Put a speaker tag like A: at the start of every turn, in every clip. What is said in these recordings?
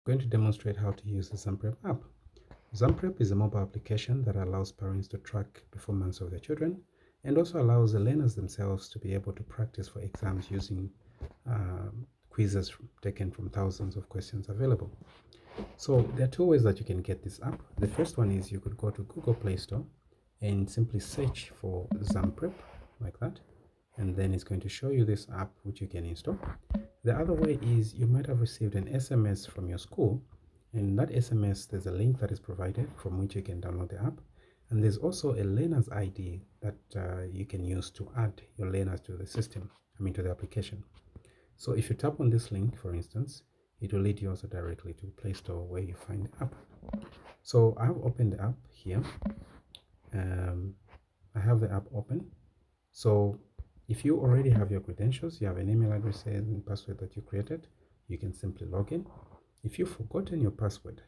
A: going to demonstrate how to use the ZamPrep app. ZamPrep is a mobile application that allows parents to track performance of their children and also allows the learners themselves to be able to practice for exams using quizzes taken from thousands of questions available. So there are two ways that you can get this app. The first one is you could go to Google Play Store and simply search for ZamPrep like that, and then it's going to show you this app which you can install. The other way is you might have received an SMS from your school, and in that SMS there's a link that is provided from which you can download the app, and there's also a learner's ID that you can use to add your learners to the system, to the application. So if you tap on this link, for instance, it will lead you also directly to Play Store where you find the app. So I've opened the app here. I have the app open. So if you already have your credentials, you have an email address and password that you created, you can simply log in. If you've forgotten your password,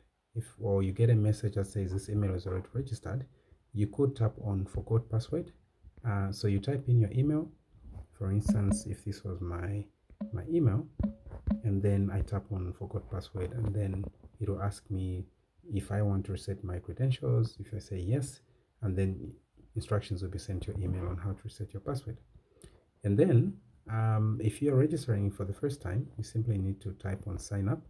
A: or you get a message that says this email is already registered, you could tap on forgot password. So you type in your email. For instance, if this was my email, and then I tap on forgot password, and then it will ask me if I want to reset my credentials. If I say yes, and then instructions will be sent to your email on how to reset your password. And then if you're registering for the first time, you simply need to type on sign up.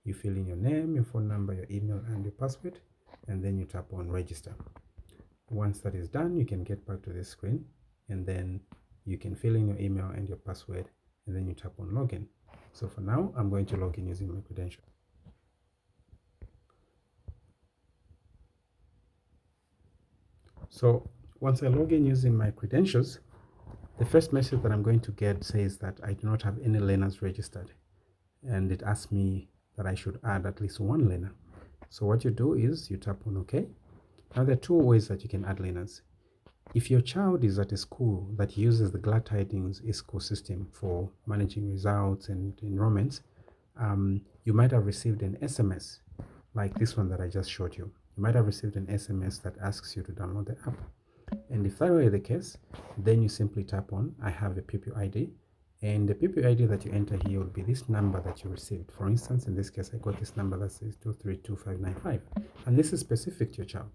A: You fill in your name, your phone number, your email, and your password, and then you tap on register. Once that is done, you can get back to this screen, and then you can fill in your email and your password, and then you tap on login. So for now, I'm going to log in using my credentials. So once I log in using my credentials, the first message that I'm going to get says that I do not have any learners registered, and it asks me that I should add at least one learner. So what you do is you tap on OK. Now there are two ways that you can add learners. If your child is at a school that uses the Glad Tidings school system for managing results and enrollments, you might have received an SMS like this one that I just showed you. You might have received an SMS that asks you to download the app. And if that were the case, then you simply tap on I have a pupil ID, and the pupil ID that you enter here will be this number that you received. For instance, in this case, I got this number that says 2325595, and this is specific to your child.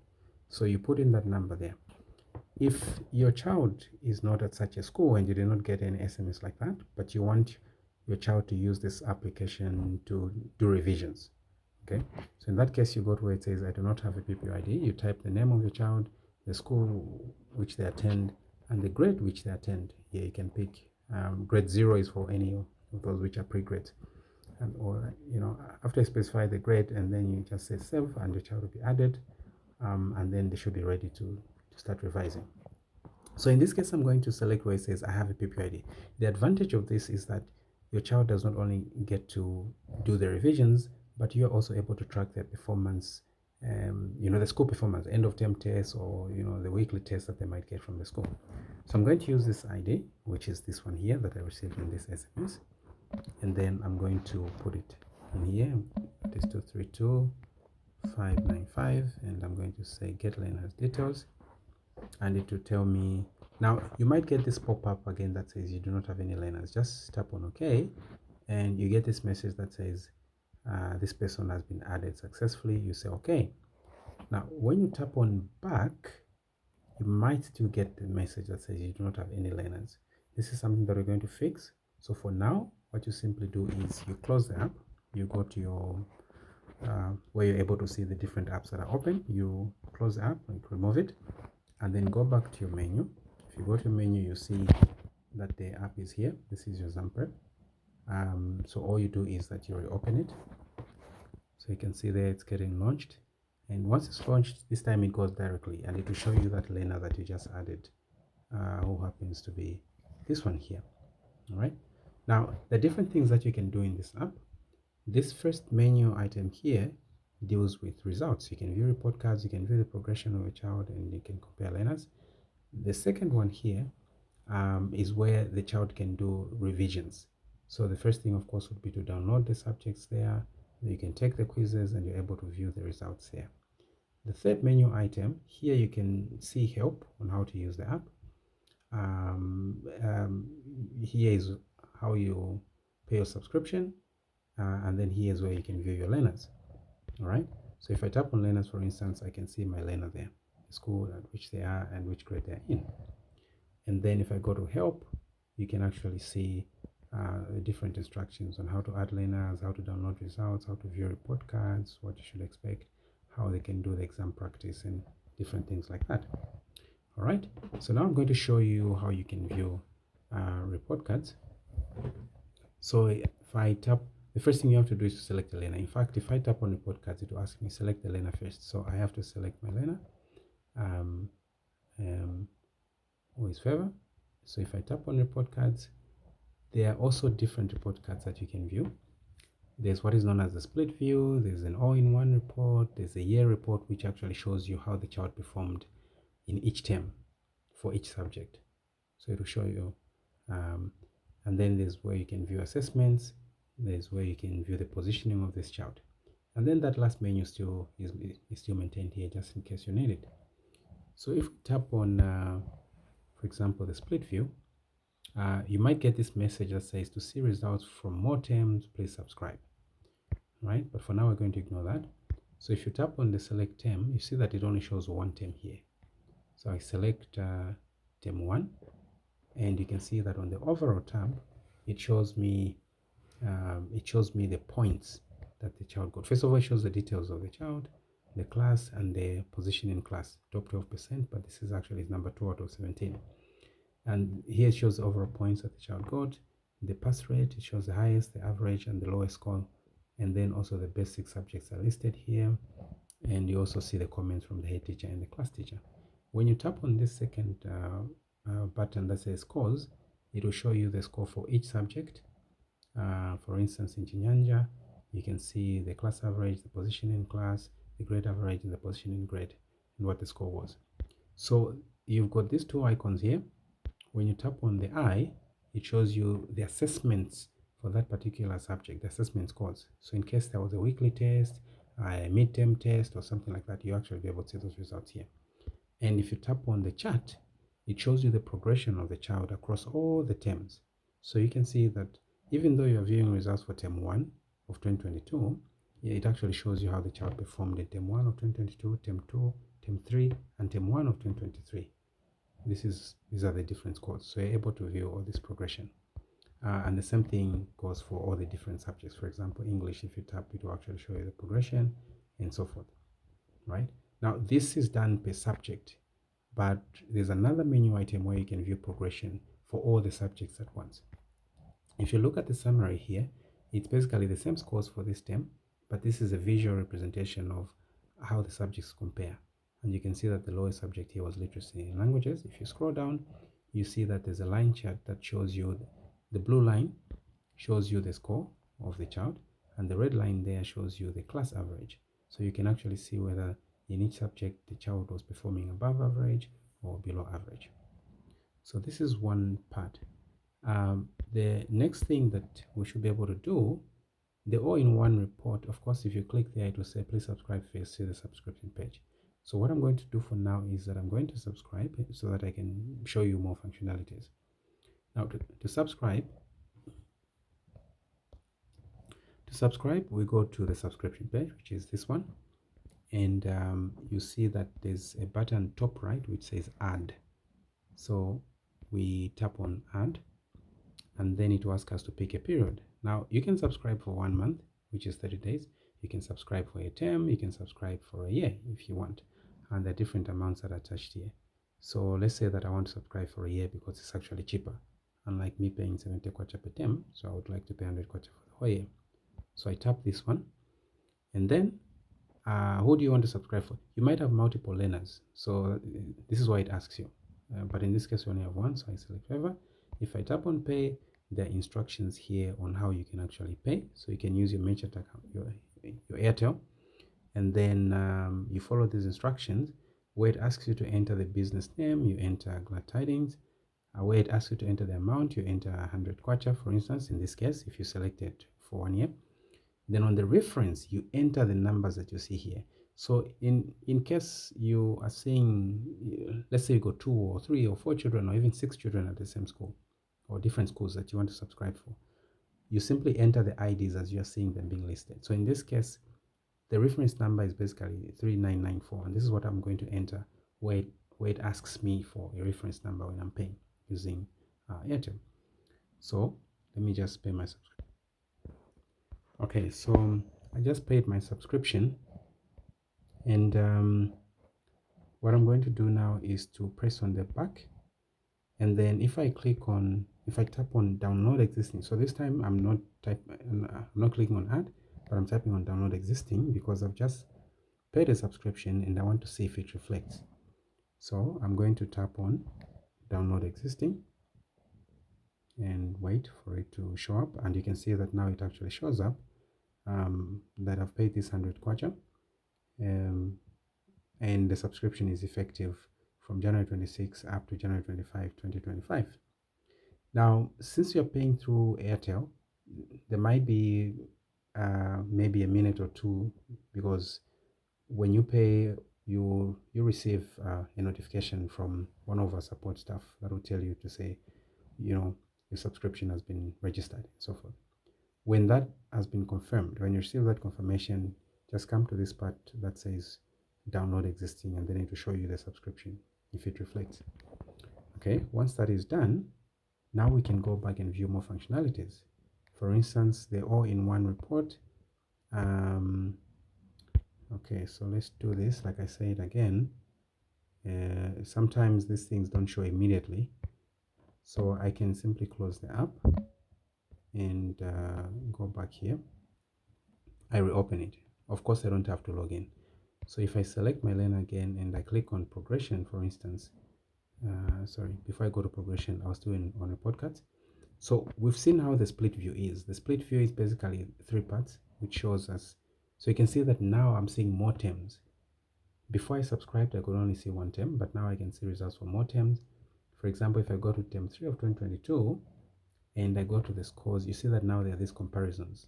A: So you put in that number there. If your child is not at such a school and you did not get any SMS like that, but you want your child to use this application to do revisions, okay? So in that case, you go to where it says I do not have a pupil ID. You type the name of your child, the school which they attend, and the grade which they attend. Here you can pick grade 0 is for any of those which are pre-grades, and or after you specify the grade, and then you just say save, and your child will be added, and then they should be ready to start revising. So in this case, I'm going to select where it says I have a pupil ID. The advantage of this is that your child does not only get to do the revisions, but you are also able to track their performance, the school performance, end of term tests, or the weekly tests that they might get from the school. So I'm going to use this ID, which is this one here that I received in this SMS, and then I'm going to put it in here. It is 2325595, and I'm going to say get learners details, and it will tell me. Now you might get this pop-up again that says you do not have any learners. Just tap on OK, and you get this message that says this person has been added successfully. You say OK. Now when you tap on back, you might still get the message that says you do not have any learners. This is something that we're going to fix. So for now, what you simply do is you close the app, you go to your where you're able to see the different apps that are open. You close the app and remove it, and then go back to your menu. If you go to your menu, you see that the app is here. This is your ZamPrep. So all you do is that you reopen it. So you can see there it's getting launched, and once it's launched, this time it goes directly, and it will show you that learner that you just added, who happens to be this one here. All right. Now the different things that you can do in this app. This first menu item here deals with results. You can view report cards, you can view the progression of a child, and you can compare learners. The second one here is where the child can do revisions. So the first thing, of course, would be to download the subjects there. You can take the quizzes, and you're able to view the results here. The third menu item here, you can see help on how to use the app. Here is how you pay your subscription, and then here is where you can view your learners. All right. So if I tap on learners, for instance, I can see my learner there, the school at which they are and which grade they're in. And then if I go to help, you can actually see different instructions on how to add learners, how to download results, how to view report cards, what you should expect, how they can do the exam practice, and different things like that. All right. So now I'm going to show you how you can view report cards. So if I tap, the first thing you have to do is to select the learner. In fact, if I tap on report cards, it will ask me select the learner first. So I have to select my learner, um, who is favor. So if I tap on report cards, there are also different report cards that you can view. There's what is known as the split view, there's an all-in-one report, there's a year report which actually shows you how the child performed in each term for each subject. So it will show you, and then there's where you can view assessments, there's where you can view the positioning of this child. And then that last menu still is still maintained here just in case you need it. So if we tap on, for example, the split view, you might get this message that says to see results from more terms, please subscribe. Right? But for now, we're going to ignore that. So if you tap on the select term, you see that it only shows one term here. So I select term 1, and you can see that on the overall tab, it shows me the points that the child got. First of all, it shows the details of the child, the class, and the position in class, top 12%, but this is actually number 2 out of 17. And here it shows the overall points that the child got, the pass rate, it shows the highest, the average, and the lowest score. And then also the basic subjects are listed here. And you also see the comments from the head teacher and the class teacher. When you tap on this second button that says scores, it will show you the score for each subject. For instance, in Chinyanja, you can see the class average, the position in class, the grade average, and the position in grade, and what the score was. So you've got these two icons here. When you tap on the eye, it shows you the assessments for that particular subject, the assessment scores. So in case there was a weekly test, a midterm test, or something like that, you actually be able to see those results here. And if you tap on the chart, it shows you the progression of the child across all the terms. So you can see that even though you're viewing results for term 1 of 2022, it actually shows you how the child performed in term 1 of 2022, term 2, term 3, and term 1 of 2023. These are the different scores. So you're able to view all this progression. And the same thing goes for all the different subjects. For example, English, if you tap, it will actually show you the progression and so forth, right? Now, this is done per subject, but there's another menu item where you can view progression for all the subjects at once. If you look at the summary here, it's basically the same scores for this term, but this is a visual representation of how the subjects compare. And you can see that the lowest subject here was literacy in languages. If you scroll down, you see that there's a line chart that shows you the blue line shows you the score of the child, and the red line there shows you the class average. So you can actually see whether in each subject the child was performing above average or below average. So this is one part. The next thing that we should be able to do, the all-in-one report, of course, if you click there, it will say, please subscribe first, see the subscription page. So what I'm going to do for now is that I'm going to subscribe so that I can show you more functionalities. Now, to subscribe, we go to the subscription page, which is this one. And you see that there's a button top right, which says add. So we tap on add, and then it will ask us to pick a period. Now, you can subscribe for 1 month, which is 30 days. You can subscribe for a term. You can subscribe for a year if you want. And there are different amounts that are attached here. So let's say that I want to subscribe for a year because it's actually cheaper. Unlike me paying 70 kwacha per term, so I would like to pay 100 kwacha for the whole year. So I tap this one, and then who do you want to subscribe for? You might have multiple learners, so this is why it asks you. But in this case, we only have one, so I select favor. If I tap on pay, there are instructions here on how you can actually pay. So you can use your merchant account, your Airtel, and then you follow these instructions. Where it asks you to enter the business name, you enter Glad Tidings. Where it asks you to enter the amount, you enter 100 kwacha, for instance, in this case, if you select it for 1 year. Then on the reference, you enter the numbers that you see here. So in case you are saying, let's say you got 2 or 3 or 4 children or even 6 children at the same school or different schools that you want to subscribe for, you simply enter the IDs as you are seeing them being listed. So in this case, The reference number is basically 3994, and this is what I'm going to enter where it asks me for a reference number when I'm paying using Airtel. So let me just pay my subscription. Okay, so I just paid my subscription, and what I'm going to do now is to press on the back, and then if I tap on download existing, so this time I'm not clicking on add, but I'm tapping on download existing because I've just paid a subscription and I want to see if it reflects. So I'm going to tap on download existing and wait for it to show up, and you can see that now it actually shows up that I've paid this 100 kwacha, and the subscription is effective from January 26 up to January 25, 2025. Now, since you're paying through Airtel, there might be maybe a minute or two, because when you pay, you receive a notification from one of our support staff that will tell you to say, your subscription has been registered and so forth. When that has been confirmed, when you receive that confirmation, just come to this part that says download existing, and then it will show you the subscription if it reflects. Okay, once that is done, now we can go back and view more functionalities. For instance, the all-in-one report. Okay, so let's do this. Like I said again, sometimes these things don't show immediately. So I can simply close the app and go back here. I reopen it. Of course, I don't have to log in. So if I select my lane again and I click on progression, for instance, sorry, before I go to progression, I was doing on a podcast. So we've seen how the split view is. The split view is basically 3 parts, which shows us. So you can see that now I'm seeing more terms. Before I subscribed, I could only see one term, but now I can see results for more terms. For example, if I go to term 3 of 2022 and I go to the scores, you see that now there are these comparisons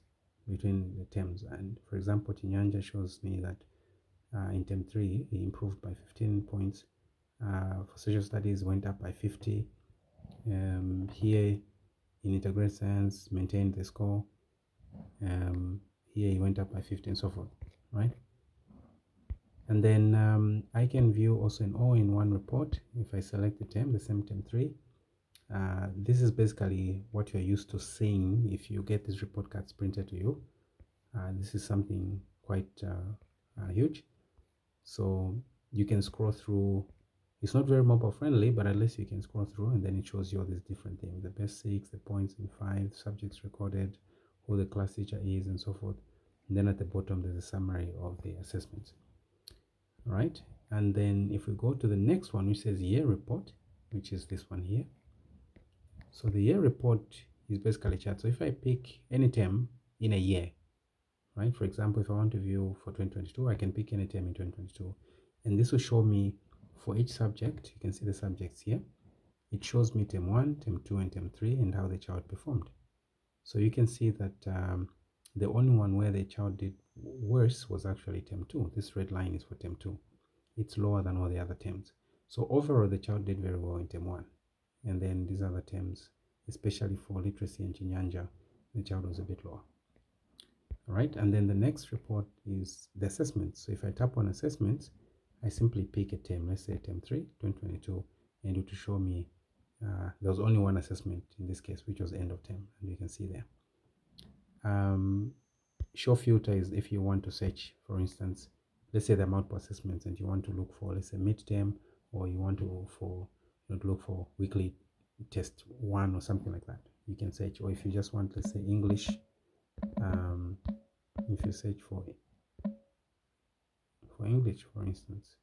A: between the terms. And for example, Chinyanja shows me that in term 3, he improved by 15 points. For social studies, went up by 50. Here in integrated science, maintained the score. Here he went up by 50 and so forth, right? And then I can view also an all-in-one report. If I select the term, the same term 3, this is basically what you're used to seeing if you get these report cards printed to you. This is something quite huge. So you can scroll through. It's not very mobile friendly, but at least you can scroll through, and then it shows you all these different things: the best 6, the points in 5, subjects recorded, who the class teacher is, and so forth. And then at the bottom, there's a summary of the assessments. All right. And then if we go to the next one, which says year report, which is this one here. So the year report is basically a chart. So if I pick any term in a year, right? For example, if I want to view for 2022, I can pick any term in 2022. And this will show me for each subject. You can see the subjects here. It shows me term 1, term 2, and term 3 and how the child performed. So you can see that the only one where the child did worse was actually term 2. This red line is for term 2. It's lower than all the other terms. So overall, the child did very well in term 1. And then these other terms, especially for literacy and Chinyanja, the child was a bit lower. All right, and then the next report is the assessments. So if I tap on assessments, I simply pick a term, let's say term 3, 2022, and it will show me there was only one assessment in this case, which was end of term, and you can see there. Show filter is if you want to search, for instance, let's say the multiple assessments, and you want to look for, let's say, midterm, or you want to look for weekly test 1 or something like that. You can search, or if you just want, let's say, English, if you search for English, for instance.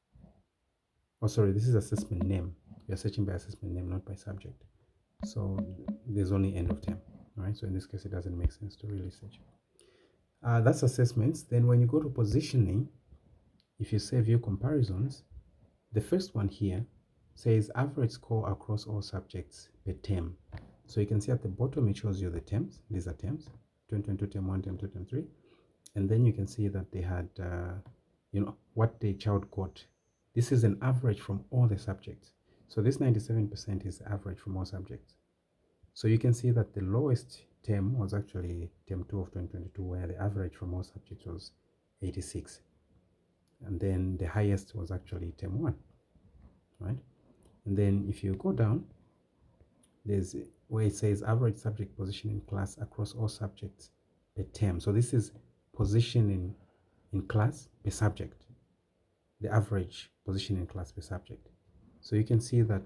A: Oh, sorry, this is assessment name. You're searching by assessment name, not by subject. So there's only end of term, right? So in this case, it doesn't make sense to really search. That's assessments. Then when you go to positioning, if you say view comparisons, the first one here says average score across all subjects per term. So you can see at the bottom, it shows you the terms. These are terms, 2022 term 1, term 2, term 3. And then you can see that they had, what the child got. This is an average from all the subjects. So this 97% is average from all subjects. So you can see that the lowest term was actually term 2 of 2022, where the average from all subjects was 86. And then the highest was actually term 1, right? And then if you go down, there's where it says average subject position in class across all subjects per term. So this is position in class per subject, the average position in class per subject. So you can see that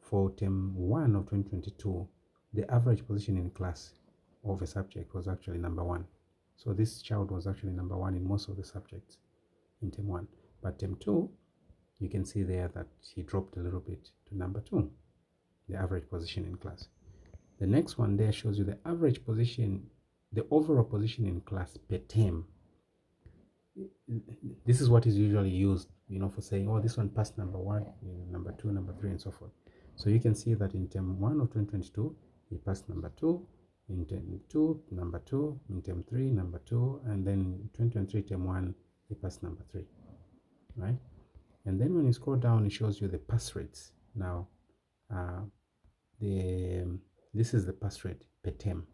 A: for term 1 of 2022, the average position in class of a subject was actually number 1. So this child was actually number 1 in most of the subjects in term 1. But term 2, you can see there that he dropped a little bit to number 2, the average position in class. The next one there shows you the average position, the overall position in class per term. This is what is usually used, for saying, oh, this one passed number 1, number 2, number 3, and so forth. So you can see that in term 1 of 2022, he passed number 2, in term 2, number 2, in term 3, number 2, and then 2023, term 1, he passed number 3, right? And then when you scroll down, it shows you the pass rates. Now, this is the pass rate per term.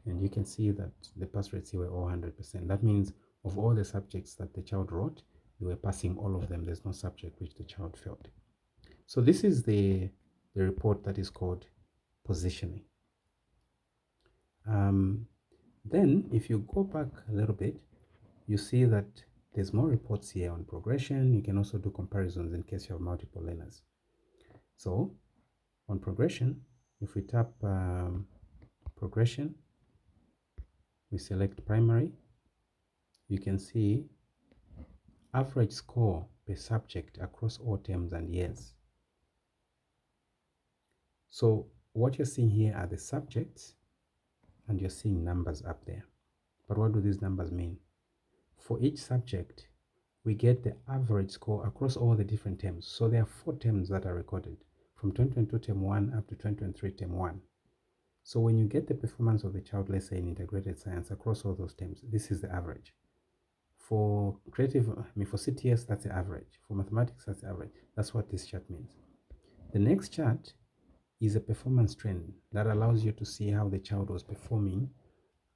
A: And you can see that the pass rates here were all 100%. That means of all the subjects that the child wrote, they were passing all of them. There's no subject which the child failed. So this is the report that is called positioning. Then if you go back a little bit, you see that there's more reports here on progression. You can also do comparisons in case you have multiple learners. So on progression, if we tap progression, we select primary, you can see average score per subject across all terms and years. So what you're seeing here are the subjects, and you're seeing numbers up there. But what do these numbers mean? For each subject, we get the average score across all the different terms. So there are 4 terms that are recorded from 2022 term 1 up to 2023 term 1. So when you get the performance of the child, let's say in integrated science across all those terms, this is the average. For creative, for CTS, that's the average. For mathematics, that's the average. That's what this chart means. The next chart is a performance trend that allows you to see how the child was performing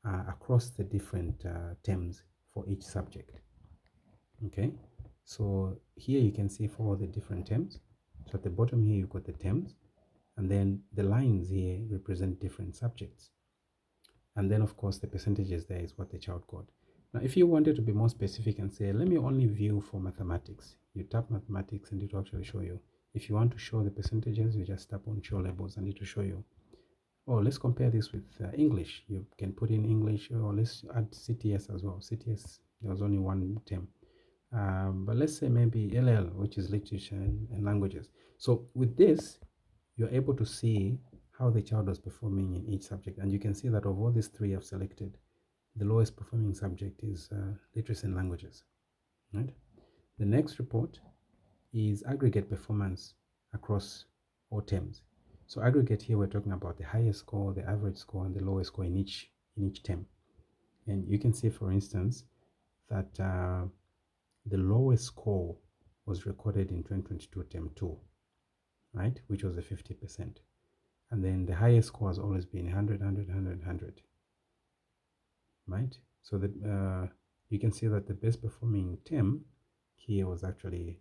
A: across the different terms for each subject. Okay, so here you can see for all the different terms. So at the bottom here, you've got the terms, and then the lines here represent different subjects. And then, of course, the percentages there is what the child got. Now, if you wanted to be more specific and say, let me only view for mathematics, you tap mathematics and it will actually show you. If you want to show the percentages, you just tap on show labels and it will show you. Oh, let's compare this with English. You can put in English, or let's add CTS as well. CTS, there was only one term. But let's say maybe LL, which is literature and languages. So with this, you're able to see how the child was performing in each subject. And you can see that of all these 3 I've selected, the lowest performing subject is literacy and languages. Right? The next report is aggregate performance across all terms. So aggregate here, we're talking about the highest score, the average score, and the lowest score in each term. And you can see, for instance, that the lowest score was recorded in 2022 term 2, right, which was a 50%. And then the highest score has always been 100, 100, 100, 100, right? So that you can see that the best performing term here was actually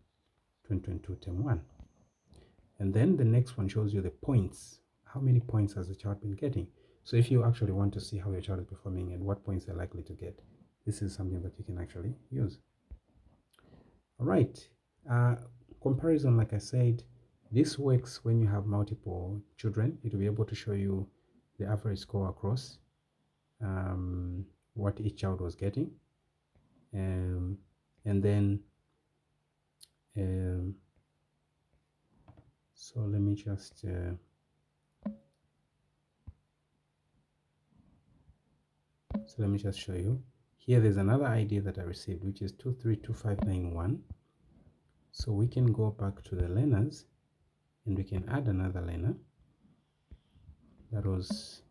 A: 2022 term 1. And then the next one shows you the points. How many points has the child been getting? So if you actually want to see how your child is performing and what points they're likely to get, this is something that you can actually use. All right. Comparison, like I said, this works when you have multiple children. It will be able to show you the average score across what each child was getting. And then so let me just show you. Here there's another ID that I received, which is 232591. So we can go back to the learners and we can add another learner. That was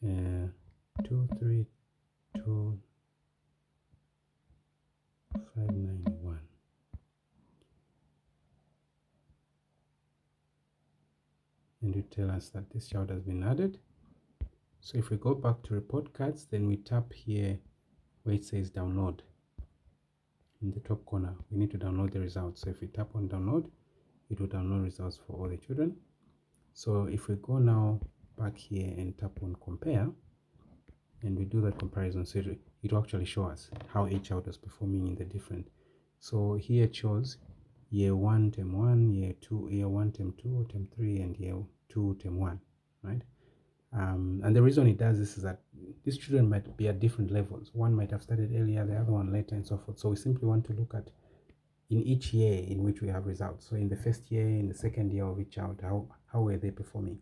A: 232591. And you tell us that this child has been added. So if we go back to report cards, then we tap here where it says download. In the top corner, we need to download the results. So if we tap on download, it will download results for all the children. So if we go now back here and tap on compare, and we do that comparison, so it will actually show us how each child was performing in the different. So here it shows year 1 term 1, year 2, year 1 term 2, term 3, and year 2 term 1, right? And the reason it does this is that these children might be at different levels. One might have started earlier, the other one later, and so forth. So we simply want to look at in each year in which we have results. So in the first year, in the second year of each child, how were they performing?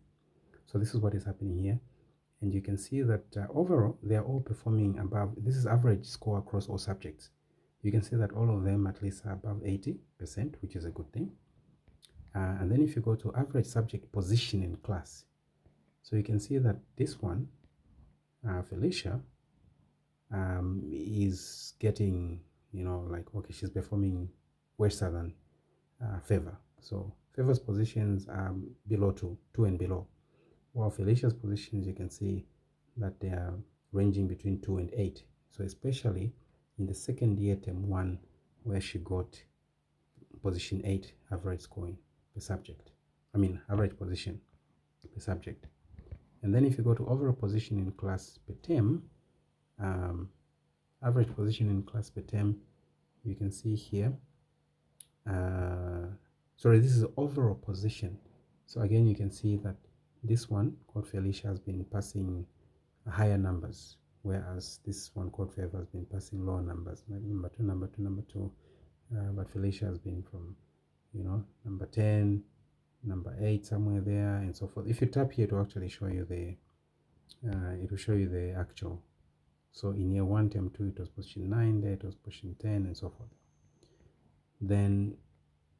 A: So this is what is happening here. And you can see that overall, they are all performing above. This is average score across all subjects. You can see that all of them at least are above 80%, which is a good thing. And then if you go to average subject position in class, so you can see that this one, Felicia, is getting, like, okay, she's performing worse than Favor. So Favor's positions are below 2 and below. While Felicia's positions, you can see that they are ranging between 2 and 8. So especially in the second year term 1, where she got position 8 average scoring per subject. Average position per subject. And then if you go to overall position in class per term, average position in class per term, you can see here, this is overall position. So again, you can see that this one called Felicia has been passing higher numbers, whereas this one called Favor has been passing lower numbers, like number two, but Felicia has been from, number 10, number 8, somewhere there, and so forth. If you tap here, it will actually show you the actual. So in year 1, term 2, it was position 9, there it was position 10, and so forth. Then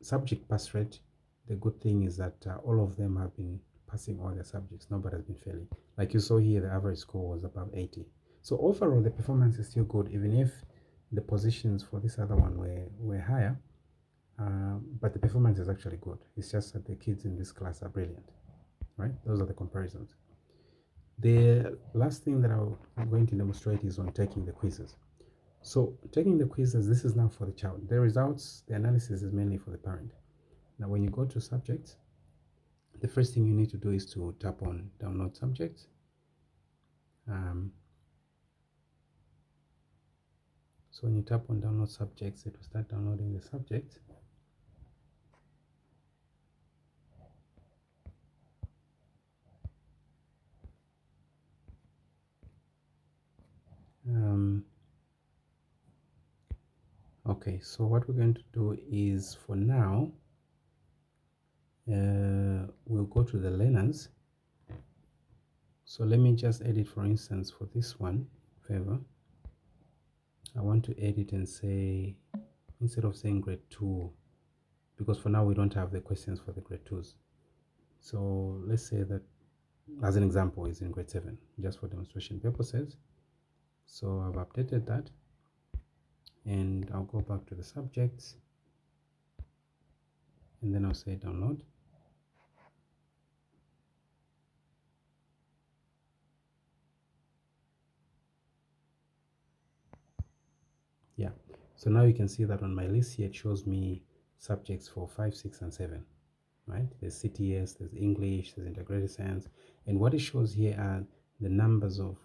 A: subject pass rate, the good thing is that all of them have been passing all their subjects. Nobody has been failing. Like you saw here, the average score was above 80. So overall, the performance is still good, even if the positions for this other one were higher. But the performance is actually good. It's just that the kids in this class are brilliant, right? Those are the comparisons. The last thing that I'm going to demonstrate is on taking the quizzes. So taking the quizzes, this is now for the child. The results, the analysis is mainly for the parent. Now, when you go to subjects, the first thing you need to do is to tap on download subjects. So when you tap on download subjects, it will start downloading the subjects. Okay, so what we're going to do is, for now, we'll go to the learners. So let me just edit, for instance, for this one, Favor, I want to edit and say, instead of saying grade 2, because for now we don't have the questions for the grade 2s. So let's say that, as an example, is in grade 7, just for demonstration purposes. So I've updated that, and I'll go back to the subjects, and then I'll say download. Yeah, so now you can see that on my list here, it shows me subjects for 5, 6, and 7, right? There's CTS, there's English, there's integrated science, and what it shows here are the numbers of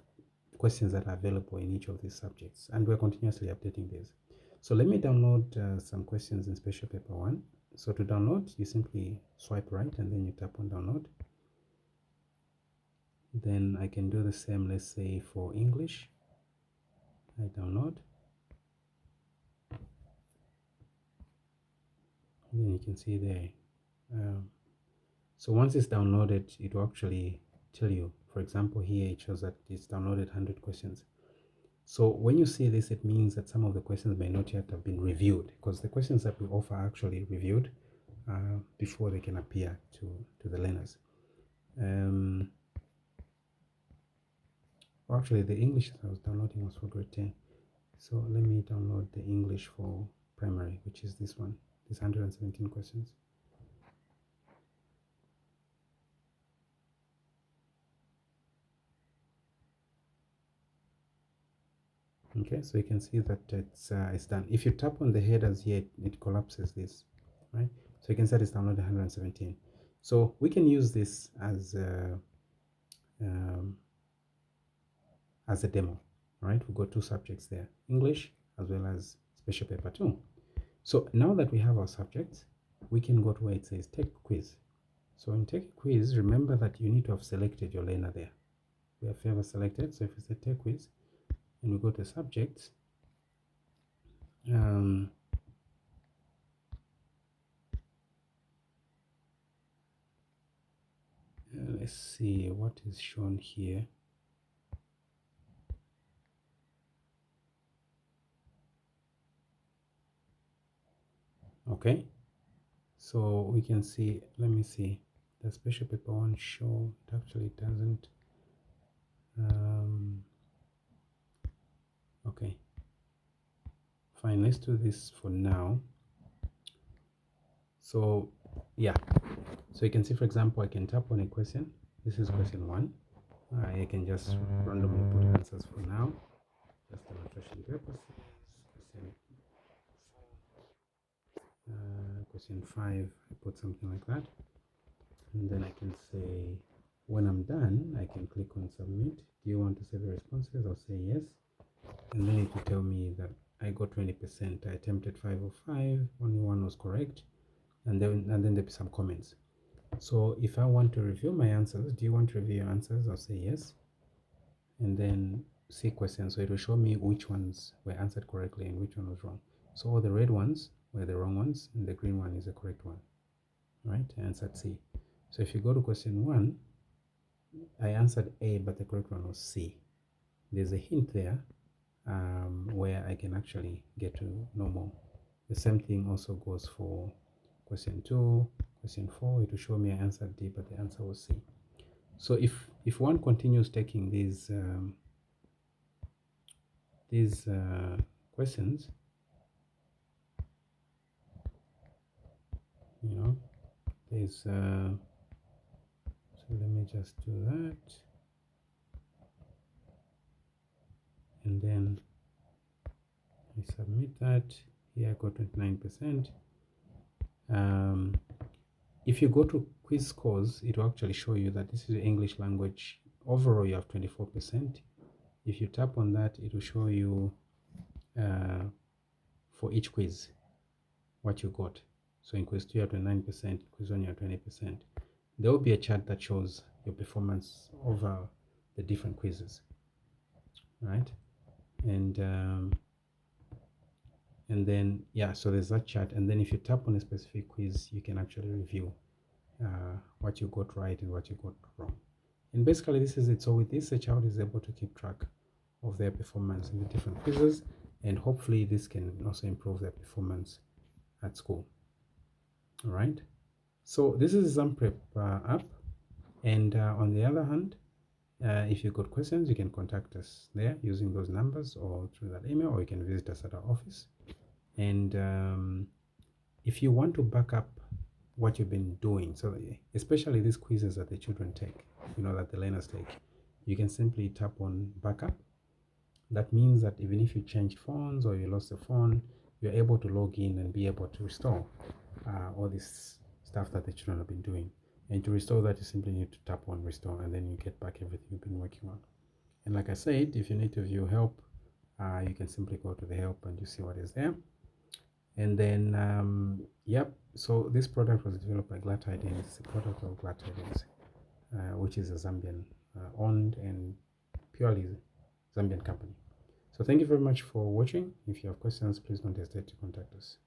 A: questions that are available in each of these subjects, and we're continuously updating this. So let me download some questions in special paper 1. So to download, you simply swipe right, and then you tap on download. Then I can do the same, let's say for English, I download. Then you can see there. So once it's downloaded, it will actually tell you. For example, here it shows that it's downloaded 100 questions. So when you see this, it means that some of the questions may not yet have been reviewed, because the questions that we offer are actually reviewed before they can appear to the learners. Actually, the English that I was downloading was for grade 10. So let me download the English for primary, which is this one, this 117 questions. Okay, so you can see that it's done. If you tap on the headers here, it collapses this, right? So you can see it's downloaded 117. So we can use this um, as a demo, right? We've got two subjects there, English as well as special paper 2. So now that we have our subjects, we can go to where it says take quiz. So in take a quiz, remember that you need to have selected your learner there. We have ever selected, so if we say take quiz and we go to subjects, let's see what is shown here. Okay, so we can see, let me see, the special paper 1 show, it actually doesn't. Okay, fine, let's do this for now. So yeah, so you can see, for example, I can tap on a question. This is question 1. I can just randomly put answers for now, just demonstration purposes. Question 5, I put something like that, and then I can say, when I'm done, I can click on submit. Do you want to save the responses? I'll say yes, and then it will tell me that I got 20%. I attempted 5 of 5, only 1 was correct, and then there'll be some comments. So if I want to review my answers, do you want to review your answers? I'll say yes, and then see questions. So it will show me which ones were answered correctly and which one was wrong. So all the red ones were the wrong ones, and the green one is the correct one, right? I answered C. So if you go to question 1, I answered A, but the correct one was C. There's a hint there where I can actually get to know more. The same thing also goes for question 2, question 4. It will show me I answered D, but the answer was C. So if one continues taking these questions, you know, there's so let me just do that, and then I submit that. Here I got 29%. If you go to quiz scores, it will actually show you that this is the English language. Overall, you have 24%. If you tap on that, it will show you for each quiz what you got. So in quiz 2, you have 29%, quiz 1, you have 20%. There will be a chart that shows your performance over the different quizzes, right? And then, yeah, so there's that chart. And then if you tap on a specific quiz, you can actually review what you got right and what you got wrong. And basically this is it. So with this, a child is able to keep track of their performance in the different quizzes, and hopefully this can also improve their performance at school. All right, so this is ZamPrep app, and on the other hand, if you've got questions, you can contact us there using those numbers or through that email, or you can visit us at our office. And if you want to back up what you've been doing, so especially these quizzes that the children take, that the learners take, you can simply tap on backup. That means that even if you changed phones or you lost the phone, you're able to log in and be able to restore all this stuff that the children have been doing. And to restore that, you simply need to tap on restore, and then you get back everything you've been working on. And like I said, if you need to view help, you can simply go to the help and you see what is there. And then, yep, so this product was developed by Glad Tidings. It's a product of Glad Tidings, which is a Zambian owned and purely Zambian company. So thank you very much for watching. If you have questions, please don't hesitate to contact us.